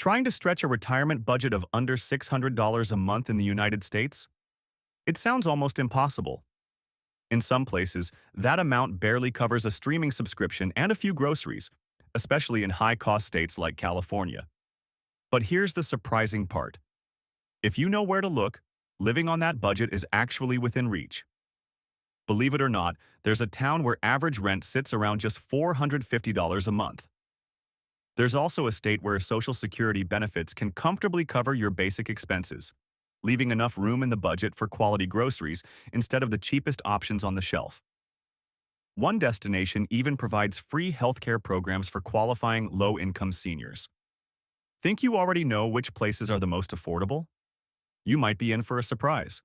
Trying to stretch a retirement budget of under $600 a month in the United States? It sounds almost impossible. In some places, that amount barely covers a streaming subscription and a few groceries, especially in high-cost states like California. But here's the surprising part. If you know where to look, living on that budget is actually within reach. Believe it or not, there's a town where average rent sits around just $450 a month. There's also a state where Social Security benefits can comfortably cover your basic expenses, leaving enough room in the budget for quality groceries instead of the cheapest options on the shelf. One destination even provides free healthcare programs for qualifying low-income seniors. Think you already know which places are the most affordable? You might be in for a surprise.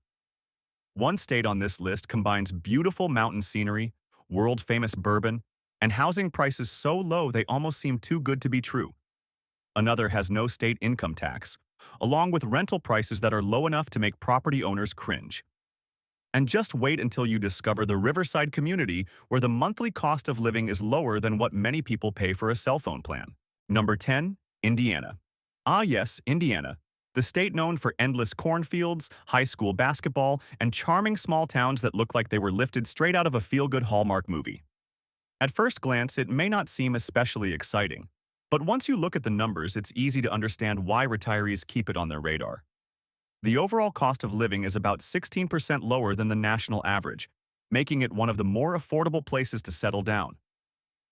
One state on this list combines beautiful mountain scenery, world-famous bourbon, and housing prices so low they almost seem too good to be true. Another has no state income tax, along with rental prices that are low enough to make property owners cringe. And just wait until you discover the Riverside community where the monthly cost of living is lower than what many people pay for a cell phone plan. Number 10. Indiana. Ah yes, Indiana. The state known for endless cornfields, high school basketball, and charming small towns that look like they were lifted straight out of a feel-good Hallmark movie. At first glance, it may not seem especially exciting, but once you look at the numbers, it's easy to understand why retirees keep it on their radar. The overall cost of living is about 16% lower than the national average, making it one of the more affordable places to settle down.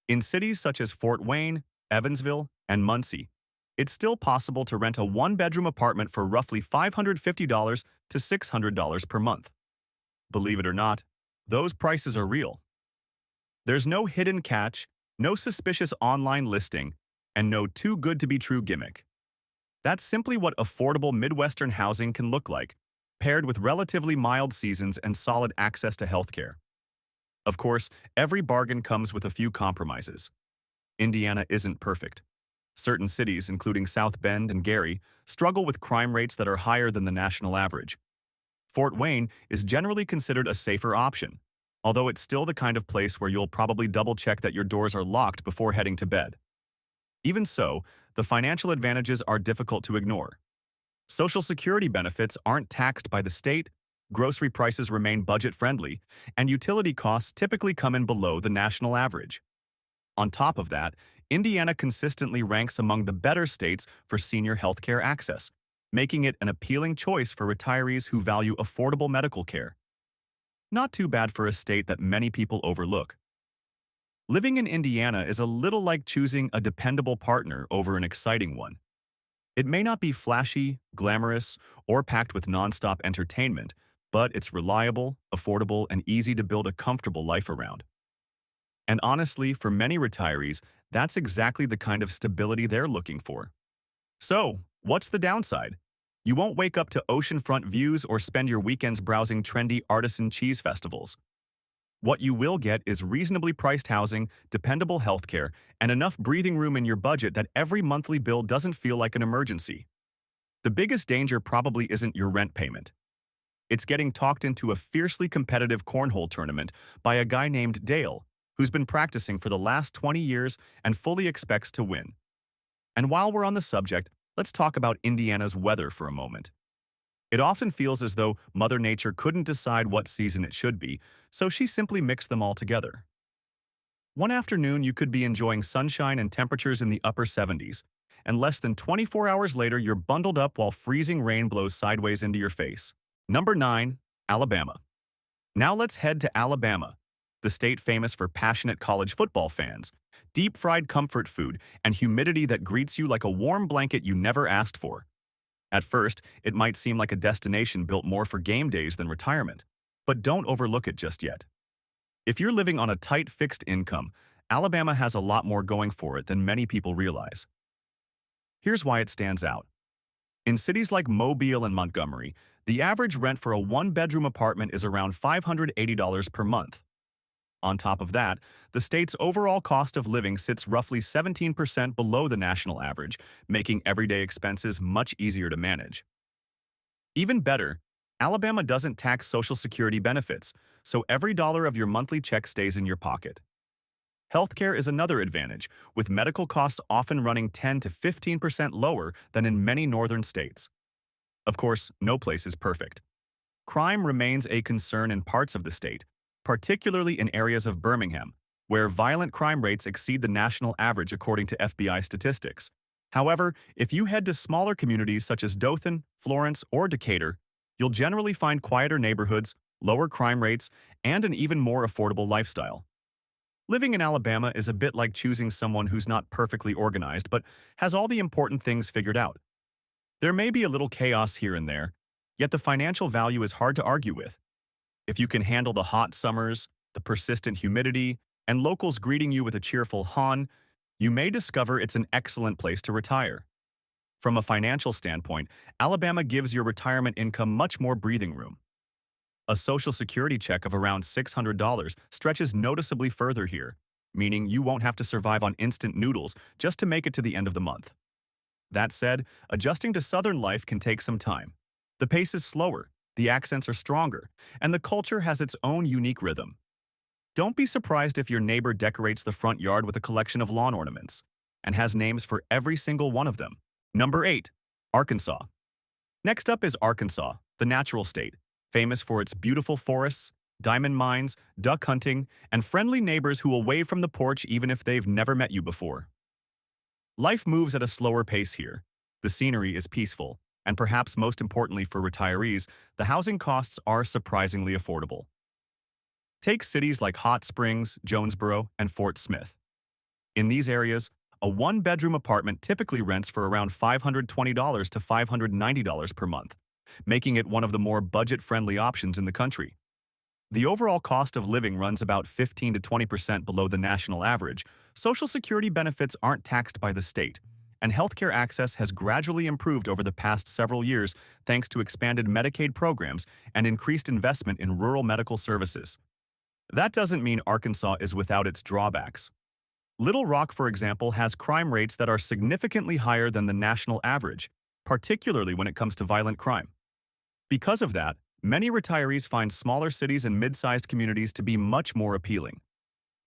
In cities such as Fort Wayne, Evansville, and Muncie, it's still possible to rent a one-bedroom apartment for roughly $550 to $600 per month. Believe it or not, those prices are real. There's no hidden catch, no suspicious online listing, and no too-good-to-be-true gimmick. That's simply what affordable Midwestern housing can look like, paired with relatively mild seasons and solid access to healthcare. Of course, every bargain comes with a few compromises. Indiana isn't perfect. Certain cities, including South Bend and Gary, struggle with crime rates that are higher than the national average. Fort Wayne is generally considered a safer option, although it's still the kind of place where you'll probably double-check that your doors are locked before heading to bed. Even so, the financial advantages are difficult to ignore. Social Security benefits aren't taxed by the state, grocery prices remain budget-friendly, and utility costs typically come in below the national average. On top of that, Indiana consistently ranks among the better states for senior healthcare access, making it an appealing choice for retirees who value affordable medical care. Not too bad for a state that many people overlook. Living in Indiana is a little like choosing a dependable partner over an exciting one. It may not be flashy, glamorous, or packed with nonstop entertainment, but it's reliable, affordable, and easy to build a comfortable life around. And honestly, for many retirees, that's exactly the kind of stability they're looking for. So, what's the downside? You won't wake up to oceanfront views or spend your weekends browsing trendy artisan cheese festivals. What you will get is reasonably priced housing, dependable healthcare, and enough breathing room in your budget that every monthly bill doesn't feel like an emergency. The biggest danger probably isn't your rent payment. It's getting talked into a fiercely competitive cornhole tournament by a guy named Dale, who's been practicing for the last 20 years and fully expects to win. And while we're on the subject, let's talk about Indiana's weather for a moment. It often feels as though Mother Nature couldn't decide what season it should be, so she simply mixed them all together. One afternoon, you could be enjoying sunshine and temperatures in the upper 70s, and less than 24 hours later, you're bundled up while freezing rain blows sideways into your face. Number 9. Alabama. Now let's head to Alabama, the state famous for passionate college football fans, deep-fried comfort food, and humidity that greets you like a warm blanket you never asked for. At first, it might seem like a destination built more for game days than retirement, but don't overlook it just yet. If you're living on a tight fixed income, Alabama has a lot more going for it than many people realize. Here's why it stands out. In cities like Mobile and Montgomery, the average rent for a one-bedroom apartment is around $580 per month. On top of that, the state's overall cost of living sits roughly 17% below the national average, making everyday expenses much easier to manage. Even better, Alabama doesn't tax Social Security benefits, so every dollar of your monthly check stays in your pocket. Healthcare is another advantage, with medical costs often running 10 to 15% lower than in many northern states. Of course, no place is perfect. Crime remains a concern in parts of the state, particularly in areas of Birmingham, where violent crime rates exceed the national average according to FBI statistics. However, if you head to smaller communities such as Dothan, Florence, or Decatur, you'll generally find quieter neighborhoods, lower crime rates, and an even more affordable lifestyle. Living in Alabama is a bit like choosing someone who's not perfectly organized but has all the important things figured out. There may be a little chaos here and there, yet the financial value is hard to argue with. If you can handle the hot summers, the persistent humidity, and locals greeting you with a cheerful hon, you may discover it's an excellent place to retire. From a financial standpoint, Alabama gives your retirement income much more breathing room. A Social Security check of around $600 stretches noticeably further here, meaning you won't have to survive on instant noodles just to make it to the end of the month. That said, adjusting to Southern life can take some time. The pace is slower, the accents are stronger, and the culture has its own unique rhythm. Don't be surprised if your neighbor decorates the front yard with a collection of lawn ornaments and has names for every single one of them. Number 8. Arkansas. Next up is Arkansas, the natural state, famous for its beautiful forests, diamond mines, duck hunting, and friendly neighbors who will wave from the porch even if they've never met you before. Life moves at a slower pace here. The scenery is peaceful, and perhaps most importantly for retirees, the housing costs are surprisingly affordable. Take cities like Hot Springs, Jonesboro, and Fort Smith. In these areas, a one-bedroom apartment typically rents for around $520 to $590 per month, making it one of the more budget-friendly options in the country. The overall cost of living runs about 15 to 20% below the national average. Social Security benefits aren't taxed by the state, and healthcare access has gradually improved over the past several years thanks to expanded Medicaid programs and increased investment in rural medical services. That doesn't mean Arkansas is without its drawbacks. Little Rock, for example, has crime rates that are significantly higher than the national average, particularly when it comes to violent crime. Because of that, many retirees find smaller cities and mid-sized communities to be much more appealing.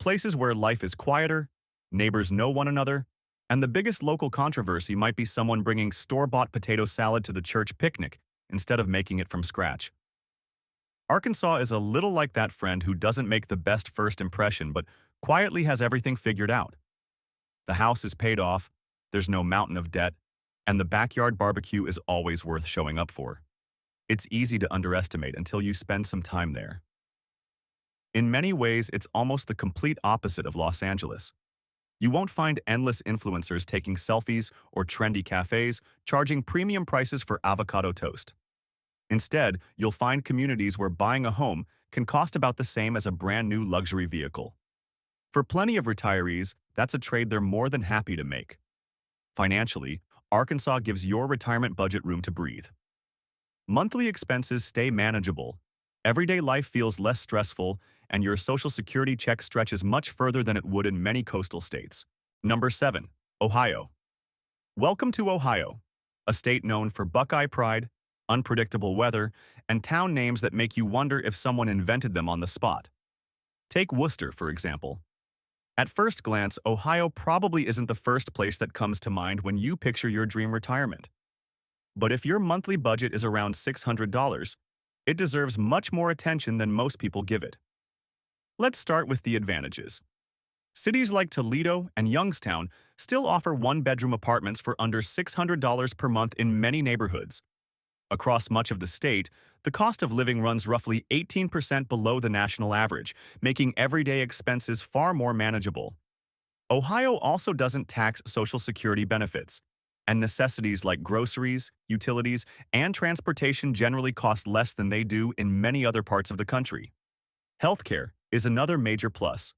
Places where life is quieter, neighbors know one another, and the biggest local controversy might be someone bringing store-bought potato salad to the church picnic instead of making it from scratch. Arkansas is a little like that friend who doesn't make the best first impression but quietly has everything figured out. The house is paid off, there's no mountain of debt, and the backyard barbecue is always worth showing up for. It's easy to underestimate until you spend some time there. In many ways, it's almost the complete opposite of Los Angeles. You won't find endless influencers taking selfies or trendy cafes charging premium prices for avocado toast. Instead, you'll find communities where buying a home can cost about the same as a brand new luxury vehicle. For plenty of retirees, that's a trade they're more than happy to make. Financially, Arkansas gives your retirement budget room to breathe. Monthly expenses stay manageable, everyday life feels less stressful, and your Social Security check stretches much further than it would in many coastal states. Number 7. Ohio. Welcome to Ohio, a state known for Buckeye pride, unpredictable weather, and town names that make you wonder if someone invented them on the spot. Take Worcester, for example. At first glance, Ohio probably isn't the first place that comes to mind when you picture your dream retirement. But if your monthly budget is around $600, it deserves much more attention than most people give it. Let's start with the advantages. Cities like Toledo and Youngstown still offer one-bedroom apartments for under $600 per month in many neighborhoods. Across much of the state, the cost of living runs roughly 18% below the national average, making everyday expenses far more manageable. Ohio also doesn't tax Social Security benefits, and necessities like groceries, utilities, and transportation generally cost less than they do in many other parts of the country. Healthcare is another major plus.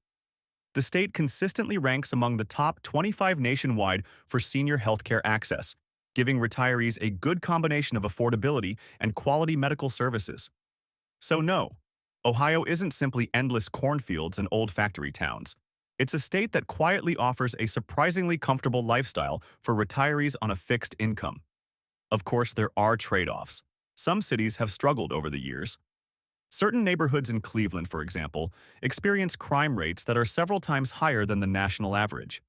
The state consistently ranks among the top 25 nationwide for senior healthcare access, giving retirees a good combination of affordability and quality medical services. So no, Ohio isn't simply endless cornfields and old factory towns. It's a state that quietly offers a surprisingly comfortable lifestyle for retirees on a fixed income. Of course, there are trade-offs. Some cities have struggled over the years. Certain neighborhoods in Cleveland, for example, experience crime rates that are several times higher than the national average.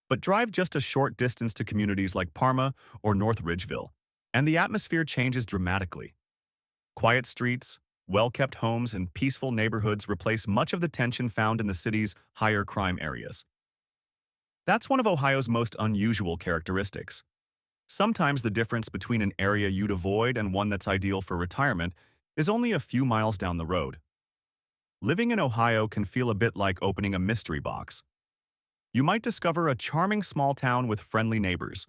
But drive just a short distance to communities like Parma or North Ridgeville, and the atmosphere changes dramatically. Quiet streets, well-kept homes, and peaceful neighborhoods replace much of the tension found in the city's higher crime areas. That's one of Ohio's most unusual characteristics. Sometimes the difference between an area you'd avoid and one that's ideal for retirement is only a few miles down the road. Living in Ohio can feel a bit like opening a mystery box. You might discover a charming small town with friendly neighbors,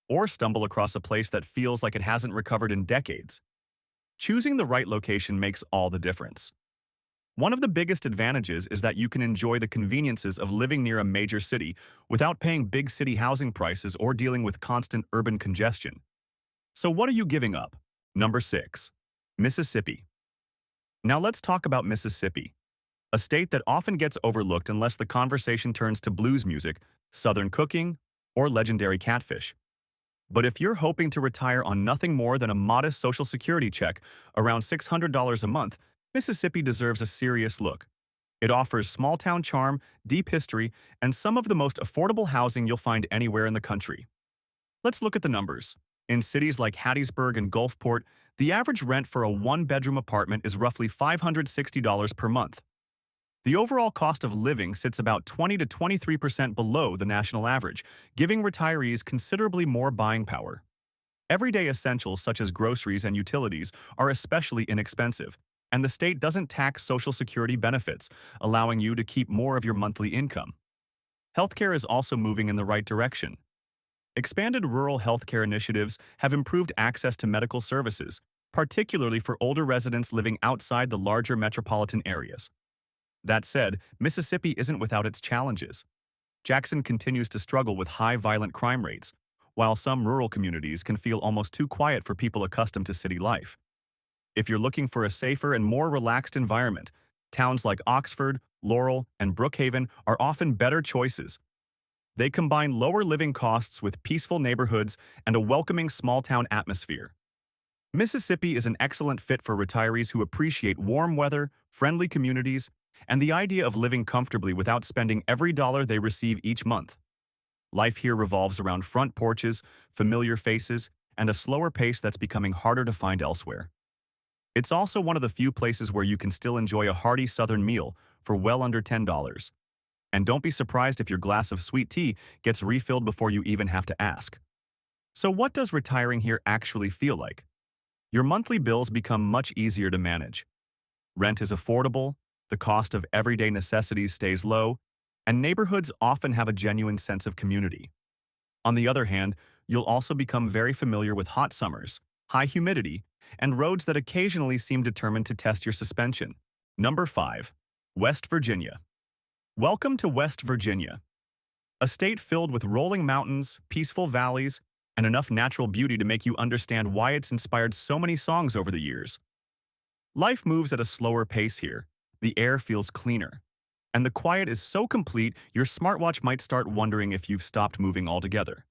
or stumble across a place that feels like it hasn't recovered in decades. Choosing the right location makes all the difference. One of the biggest advantages is that you can enjoy the conveniences of living near a major city without paying big city housing prices or dealing with constant urban congestion. So what are you giving up? Number 6. Mississippi. Now let's talk about Mississippi, a state that often gets overlooked unless the conversation turns to blues music, Southern cooking, or legendary catfish. But if you're hoping to retire on nothing more than a modest Social Security check, around $600 a month, Mississippi deserves a serious look. It offers small-town charm, deep history, and some of the most affordable housing you'll find anywhere in the country. Let's look at the numbers. In cities like Hattiesburg and Gulfport, the average rent for a one-bedroom apartment is roughly $560 per month. The overall cost of living sits about 20 to 23% below the national average, giving retirees considerably more buying power. Everyday essentials such as groceries and utilities are especially inexpensive, and the state doesn't tax Social Security benefits, allowing you to keep more of your monthly income. Healthcare is also moving in the right direction. Expanded rural healthcare initiatives have improved access to medical services, particularly for older residents living outside the larger metropolitan areas. That said, Mississippi isn't without its challenges. Jackson continues to struggle with high violent crime rates, while some rural communities can feel almost too quiet for people accustomed to city life. If you're looking for a safer and more relaxed environment, towns like Oxford, Laurel, and Brookhaven are often better choices. They combine lower living costs with peaceful neighborhoods and a welcoming small-town atmosphere. Mississippi is an excellent fit for retirees who appreciate warm weather, friendly communities, and the idea of living comfortably without spending every dollar they receive each month. Life here revolves around front porches, familiar faces, and a slower pace that's becoming harder to find elsewhere. It's also one of the few places where you can still enjoy a hearty Southern meal for well under $10. And don't be surprised if your glass of sweet tea gets refilled before you even have to ask. So what does retiring here actually feel like? Your monthly bills become much easier to manage. Rent is affordable, the cost of everyday necessities stays low, and neighborhoods often have a genuine sense of community. On the other hand, you'll also become very familiar with hot summers, high humidity, and roads that occasionally seem determined to test your suspension. Number 5. West Virginia. Welcome to West Virginia, a state filled with rolling mountains, peaceful valleys, and enough natural beauty to make you understand why it's inspired so many songs over the years. Life moves at a slower pace here, the air feels cleaner, and the quiet is so complete your smartwatch might start wondering if you've stopped moving altogether.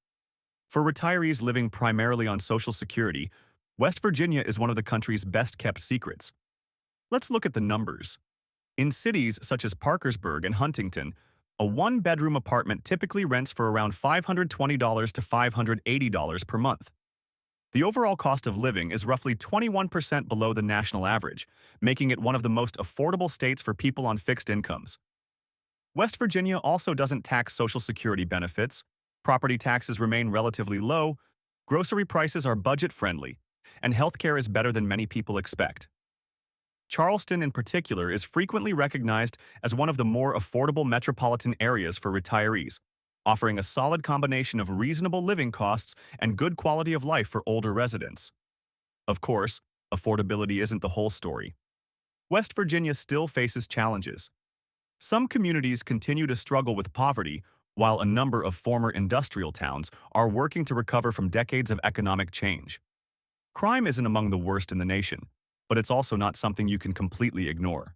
For retirees living primarily on Social Security, West Virginia is one of the country's best-kept secrets. Let's look at the numbers. In cities such as Parkersburg and Huntington, a one-bedroom apartment typically rents for around $520 to $580 per month. The overall cost of living is roughly 21% below the national average, making it one of the most affordable states for people on fixed incomes. West Virginia also doesn't tax Social Security benefits, property taxes remain relatively low, grocery prices are budget-friendly, and healthcare is better than many people expect. Charleston, in particular, is frequently recognized as one of the more affordable metropolitan areas for retirees, offering a solid combination of reasonable living costs and good quality of life for older residents. Of course, affordability isn't the whole story. West Virginia still faces challenges. Some communities continue to struggle with poverty, while a number of former industrial towns are working to recover from decades of economic change. Crime isn't among the worst in the nation, but it's also not something you can completely ignore.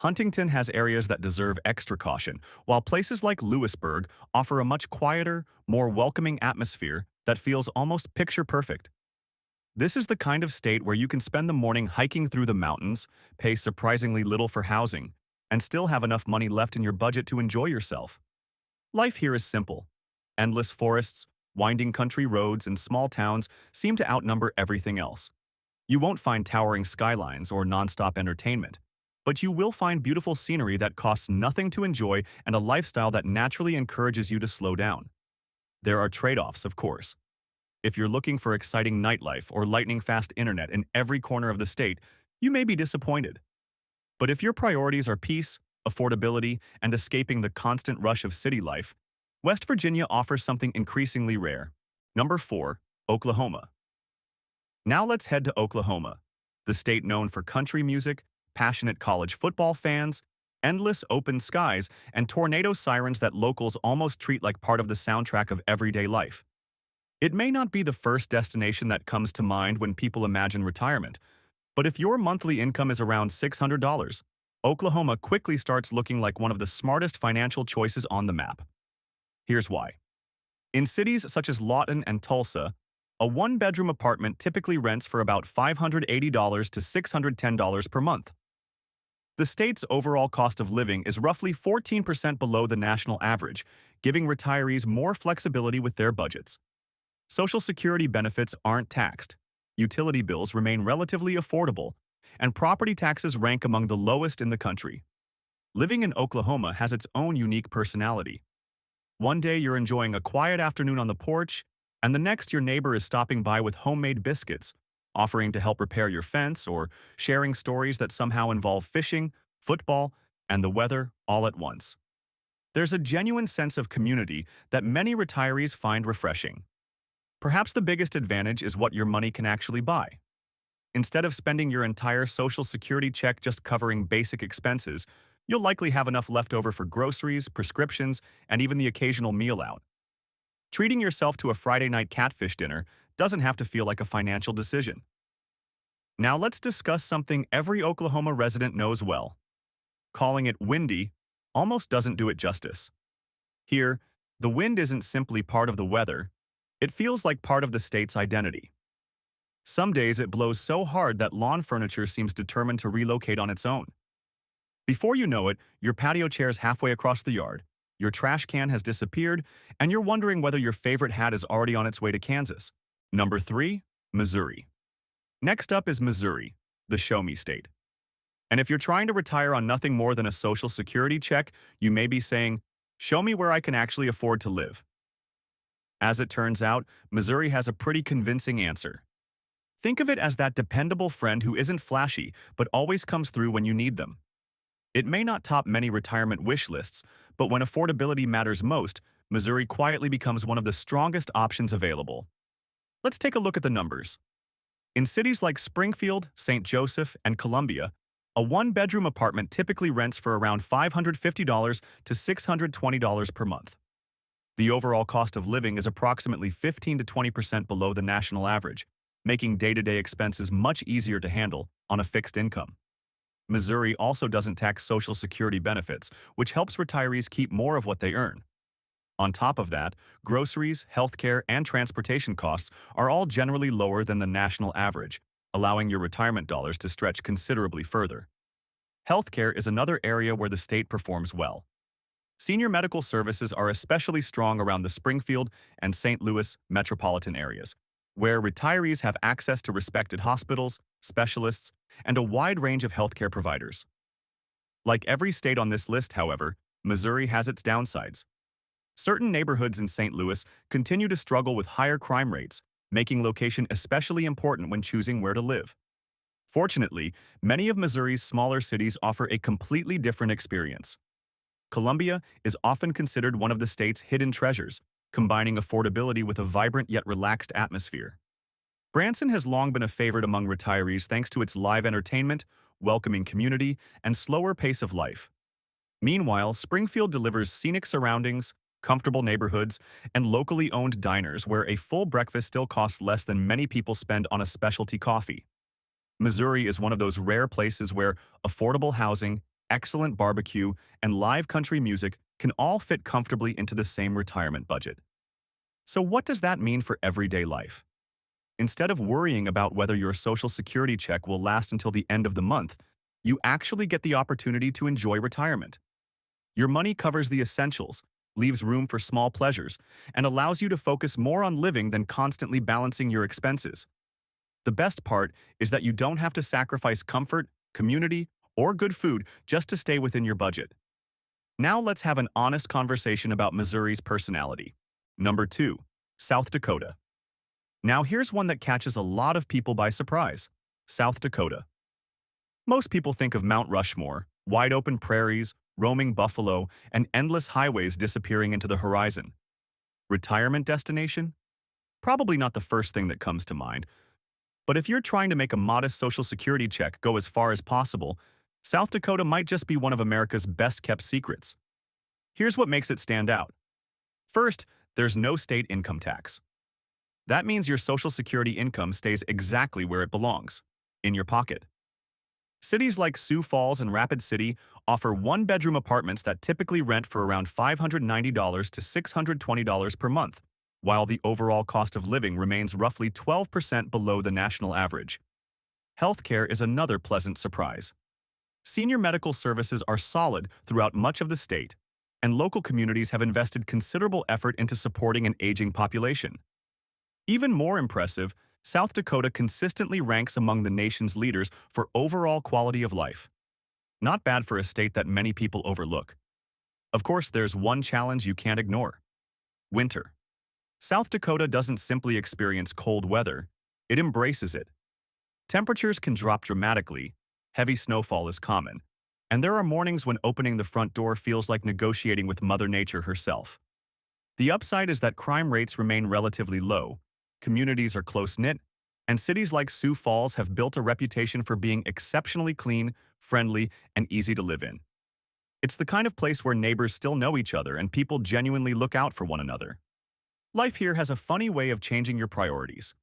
Huntington has areas that deserve extra caution, while places like Lewisburg offer a much quieter, more welcoming atmosphere that feels almost picture-perfect. This is the kind of state where you can spend the morning hiking through the mountains, pay surprisingly little for housing, and still have enough money left in your budget to enjoy yourself. Life here is simple. Endless forests, winding country roads, and small towns seem to outnumber everything else. You won't find towering skylines or nonstop entertainment, but you will find beautiful scenery that costs nothing to enjoy and a lifestyle that naturally encourages you to slow down. There are trade-offs, of course. If you're looking for exciting nightlife or lightning-fast internet in every corner of the state, you may be disappointed. But if your priorities are peace, affordability, and escaping the constant rush of city life, West Virginia offers something increasingly rare. Number 4. Oklahoma. Now let's head to Oklahoma, the state known for country music, passionate college football fans, endless open skies, and tornado sirens that locals almost treat like part of the soundtrack of everyday life. It may not be the first destination that comes to mind when people imagine retirement, but if your monthly income is around $600, Oklahoma quickly starts looking like one of the smartest financial choices on the map. Here's why. In cities such as Lawton and Tulsa, a one-bedroom apartment typically rents for about $580 to $610 per month. The state's overall cost of living is roughly 14% below the national average, giving retirees more flexibility with their budgets. Social Security benefits aren't taxed, utility bills remain relatively affordable, and property taxes rank among the lowest in the country. Living in Oklahoma has its own unique personality. One day you're enjoying a quiet afternoon on the porch, and the next your neighbor is stopping by with homemade biscuits, offering to help repair your fence or sharing stories that somehow involve fishing, football, and the weather all at once. There's a genuine sense of community that many retirees find refreshing. Perhaps the biggest advantage is what your money can actually buy. Instead of spending your entire Social Security check just covering basic expenses, you'll likely have enough left over for groceries, prescriptions, and even the occasional meal out. Treating yourself to a Friday night catfish dinner doesn't have to feel like a financial decision. Now let's discuss something every Oklahoma resident knows well. Calling it windy almost doesn't do it justice. Here, the wind isn't simply part of the weather, it feels like part of the state's identity. Some days it blows so hard that lawn furniture seems determined to relocate on its own. Before you know it, your patio chair's halfway across the yard, your trash can has disappeared, and you're wondering whether your favorite hat is already on its way to Kansas. Number 3. Missouri. Next up is Missouri, the show-me state. And if you're trying to retire on nothing more than a Social Security check, you may be saying, "Show me where I can actually afford to live." As it turns out, Missouri has a pretty convincing answer. Think of it as that dependable friend who isn't flashy, but always comes through when you need them. It may not top many retirement wish lists, but when affordability matters most, Missouri quietly becomes one of the strongest options available. Let's take a look at the numbers. In cities like Springfield, St. Joseph, and Columbia, a one-bedroom apartment typically rents for around $550 to $620 per month. The overall cost of living is approximately 15 to 20% below the national average, making day-to-day expenses much easier to handle on a fixed income. Missouri also doesn't tax Social Security benefits, which helps retirees keep more of what they earn. On top of that, groceries, healthcare, and transportation costs are all generally lower than the national average, allowing your retirement dollars to stretch considerably further. Healthcare is another area where the state performs well. Senior medical services are especially strong around the Springfield and St. Louis metropolitan areas, where retirees have access to respected hospitals, specialists, and a wide range of healthcare providers. Like every state on this list, however, Missouri has its downsides. Certain neighborhoods in St. Louis continue to struggle with higher crime rates, making location especially important when choosing where to live. Fortunately, many of Missouri's smaller cities offer a completely different experience. Columbia is often considered one of the state's hidden treasures, combining affordability with a vibrant yet relaxed atmosphere. Branson has long been a favorite among retirees thanks to its live entertainment, welcoming community, and slower pace of life. Meanwhile, Springfield delivers scenic surroundings, comfortable neighborhoods, and locally owned diners where a full breakfast still costs less than many people spend on a specialty coffee. Missouri is one of those rare places where affordable housing, excellent barbecue, and live country music can all fit comfortably into the same retirement budget. So what does that mean for everyday life? Instead of worrying about whether your Social Security check will last until the end of the month, you actually get the opportunity to enjoy retirement. Your money covers the essentials, leaves room for small pleasures, and allows you to focus more on living than constantly balancing your expenses. The best part is that you don't have to sacrifice comfort, community, or good food just to stay within your budget. Now let's have an honest conversation about Missouri's personality. Number 2. South Dakota. Now here's one that catches a lot of people by surprise. South Dakota. Most people think of Mount Rushmore, wide-open prairies, roaming buffalo, and endless highways disappearing into the horizon. Retirement destination? Probably not the first thing that comes to mind. But if you're trying to make a modest Social Security check go as far as possible, South Dakota might just be one of America's best-kept secrets. Here's what makes it stand out. First, there's no state income tax. That means your Social Security income stays exactly where it belongs, in your pocket. Cities like Sioux Falls and Rapid City offer one-bedroom apartments that typically rent for around $590 to $620 per month, while the overall cost of living remains roughly 12% below the national average. Healthcare is another pleasant surprise. Senior medical services are solid throughout much of the state, and local communities have invested considerable effort into supporting an aging population. Even more impressive, South Dakota consistently ranks among the nation's leaders for overall quality of life. Not bad for a state that many people overlook. Of course, there's one challenge you can't ignore. Winter. South Dakota doesn't simply experience cold weather, it embraces it. Temperatures can drop dramatically, heavy snowfall is common, and there are mornings when opening the front door feels like negotiating with Mother Nature herself. The upside is that crime rates remain relatively low, communities are close-knit, and cities like Sioux Falls have built a reputation for being exceptionally clean, friendly, and easy to live in. It's the kind of place where neighbors still know each other and people genuinely look out for one another. Life here has a funny way of changing your priorities.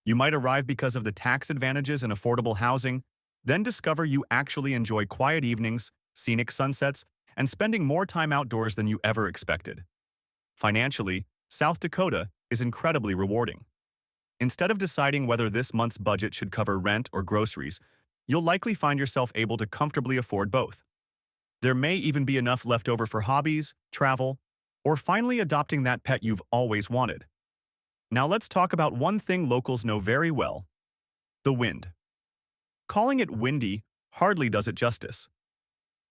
You might arrive because of the tax advantages and affordable housing, then discover you actually enjoy quiet evenings, scenic sunsets, and spending more time outdoors than you ever expected. Financially, South Dakota is incredibly rewarding. Instead of deciding whether this month's budget should cover rent or groceries, you'll likely find yourself able to comfortably afford both. There may even be enough left over for hobbies, travel, or finally adopting that pet you've always wanted. Now let's talk about one thing locals know very well: the wind. Calling it windy hardly does it justice.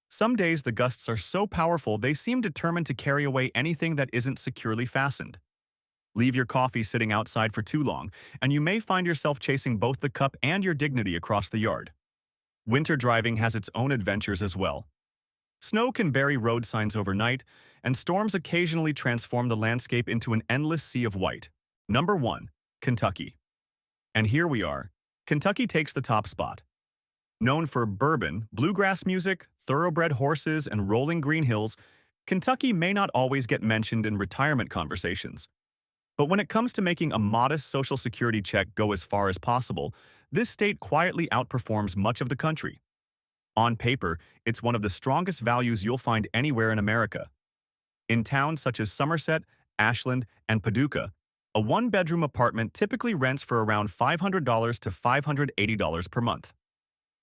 Some days the gusts are so powerful they seem determined to carry away anything that isn't securely fastened. Leave your coffee sitting outside for too long, and you may find yourself chasing both the cup and your dignity across the yard. Winter driving has its own adventures as well. Snow can bury road signs overnight, and storms occasionally transform the landscape into an endless sea of white. Number 1. Kentucky. And here we are. Kentucky takes the top spot. Known for bourbon, bluegrass music, thoroughbred horses, and rolling green hills, Kentucky may not always get mentioned in retirement conversations. But when it comes to making a modest Social Security check go as far as possible, this state quietly outperforms much of the country. On paper, it's one of the strongest values you'll find anywhere in America. In towns such as Somerset, Ashland, and Paducah, a one-bedroom apartment typically rents for around $500 to $580 per month.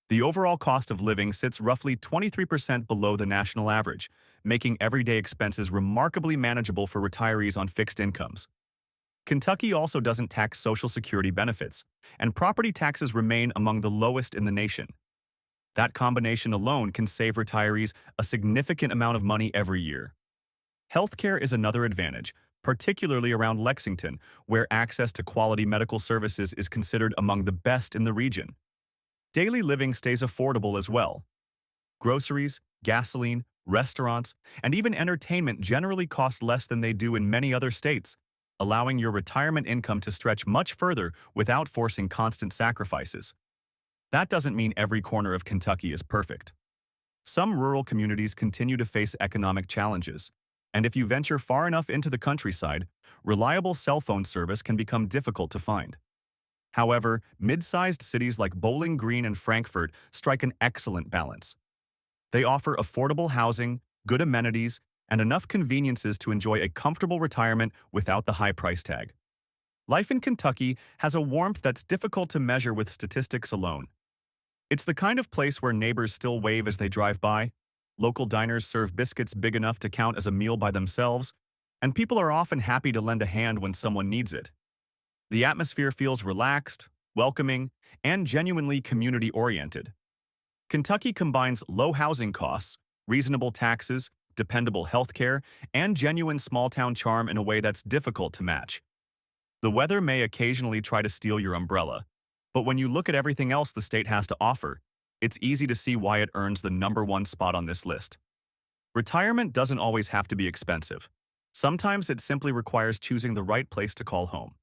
The overall cost of living sits roughly 23% below the national average, making everyday expenses remarkably manageable for retirees on fixed incomes. Kentucky also doesn't tax Social Security benefits, and property taxes remain among the lowest in the nation. That combination alone can save retirees a significant amount of money every year. Healthcare is another advantage, particularly around Lexington, where access to quality medical services is considered among the best in the region. Daily living stays affordable as well. Groceries, gasoline, restaurants, and even entertainment generally cost less than they do in many other states, allowing your retirement income to stretch much further without forcing constant sacrifices. That doesn't mean every corner of Kentucky is perfect. Some rural communities continue to face economic challenges, and if you venture far enough into the countryside, reliable cell phone service can become difficult to find. However, mid-sized cities like Bowling Green and Frankfort strike an excellent balance. They offer affordable housing, good amenities, and enough conveniences to enjoy a comfortable retirement without the high price tag. Life in Kentucky has a warmth that's difficult to measure with statistics alone. It's the kind of place where neighbors still wave as they drive by, local diners serve biscuits big enough to count as a meal by themselves, and people are often happy to lend a hand when someone needs it. The atmosphere feels relaxed, welcoming, and genuinely community-oriented. Kentucky combines low housing costs, reasonable taxes, dependable healthcare, and genuine small-town charm in a way that's difficult to match. The weather may occasionally try to steal your umbrella, but when you look at everything else the state has to offer, it's easy to see why it earns the #1 spot on this list. Retirement doesn't always have to be expensive. Sometimes it simply requires choosing the right place to call home.